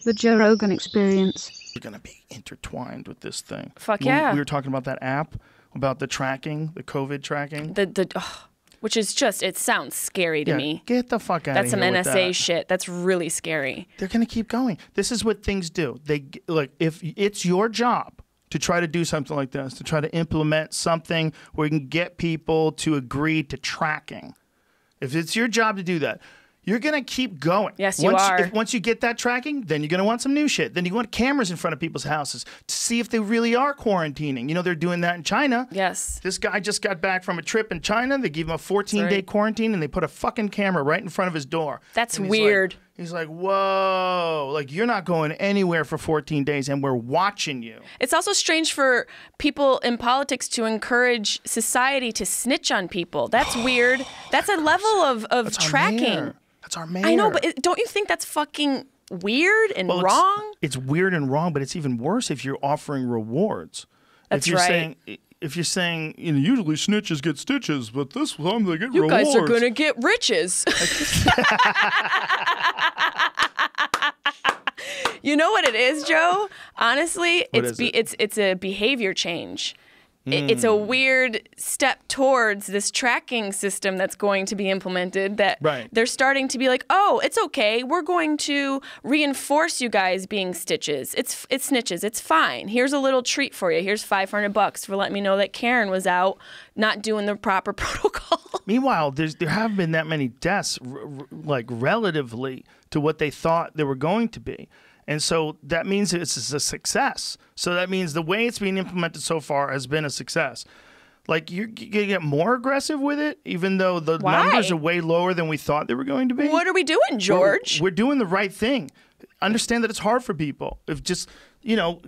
The Joe Rogan Experience. We're going to be intertwined with this thing. Fuck yeah. We were talking about that app, about the tracking, the COVID tracking. Which is just, it sounds scary to me. Get the fuck out of here. That's some NSA that. shit. That's really scary. They're going to keep going. This is what things do. If it's your job to try to do something like this, to try to implement something where you can get people to agree to tracking. If it's your job to do that, you're going to keep going. Yes, you are. Once you get that tracking, then you're going to want some new shit. Then you want cameras in front of people's houses to see if they really are quarantining. You know, they're doing that in China. Yes. This guy just got back from a trip in China. They gave him a 14-day quarantine, and they put a fucking camera right in front of his door. That's weird. He's like, whoa, like you're not going anywhere for 14 days, and we're watching you. It's also strange for people in politics to encourage society to snitch on people. That's weird. That's a level of tracking. That's our mayor. I know, but don't you think that's fucking weird and wrong? It's weird and wrong, but it's even worse if you're offering rewards. That's If you're saying, you know, usually snitches get stitches, but this time they get rewards. You guys are going to get riches. You know what it is, Joe? Honestly, it's a behavior change. It's a weird step towards this tracking system that's going to be implemented that they're starting to be like, oh, it's okay. We're going to reinforce you guys being stitches. It's snitches. It's fine. Here's a little treat for you. Here's $500 for letting me know that Karen was out not doing the proper protocol. Meanwhile, there haven't been that many deaths, like relatively to what they thought they were going to be. And so that means it's a success. So that means the way it's being implemented so far has been a success. Like, you're going to get more aggressive with it, even though the numbers are way lower than we thought they were going to be? What are we doing, George? We're doing the right thing. Understand that it's hard for people. If just, you know,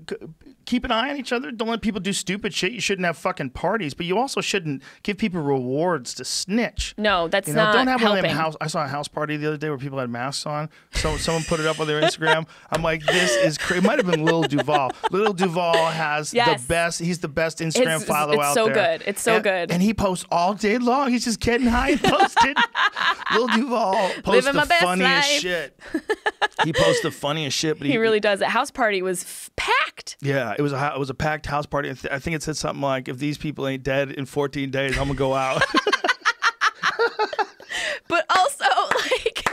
keep an eye on each other. Don't let people do stupid shit. You shouldn't have fucking parties, but you also shouldn't give people rewards to snitch. No, that's not don't have helping. One of them I saw a house party the other day where people had masks on. So someone put it up on their Instagram. I'm like, this is crazy. It might have been Lil Duval. Lil Duval has the best. He's the best Instagram follow out there. It's so good. It's so good. And he posts all day long. He's just getting high and posted. Lil Duval posts the funniest shit. He posts the funniest shit. But he really does. That house party was packed. Yeah, it was a packed house party. I think it said something like, if these people ain't dead in 14 days, I'm going to go out. But also, like...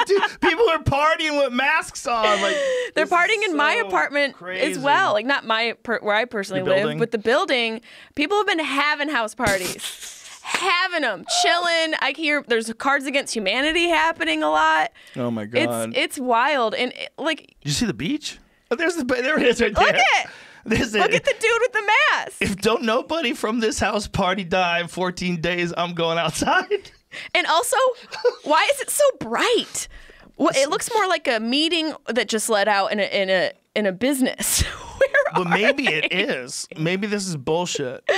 Dude, people are partying with masks on. Like, they're partying in my apartment as well. Like, not where I personally live, but the building. People have been having house parties. Having them, chilling. I hear there's Cards Against Humanity happening a lot. Oh my God. It's wild. And like... Did you see the beach? Oh, there it is right there. Look at the dude with the mask. If don't nobody from this house party die in 14 days, I'm going outside. And also, why is it so bright? Well, it looks more like a meeting that just let out in a business. But maybe it is. Maybe this is bullshit.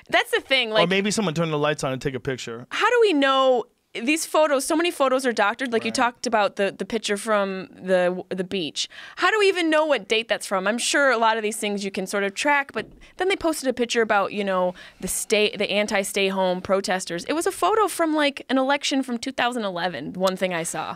That's the thing. Like, or maybe someone turned the lights on and take a picture. How do we know? These photos, so many photos are doctored. Like you talked about the picture from the beach. How do we even know what date that's from? I'm sure a lot of these things you can sort of track, but then they posted a picture about, you know, the anti-stay home protesters. It was a photo from like an election from 2011. One thing I saw.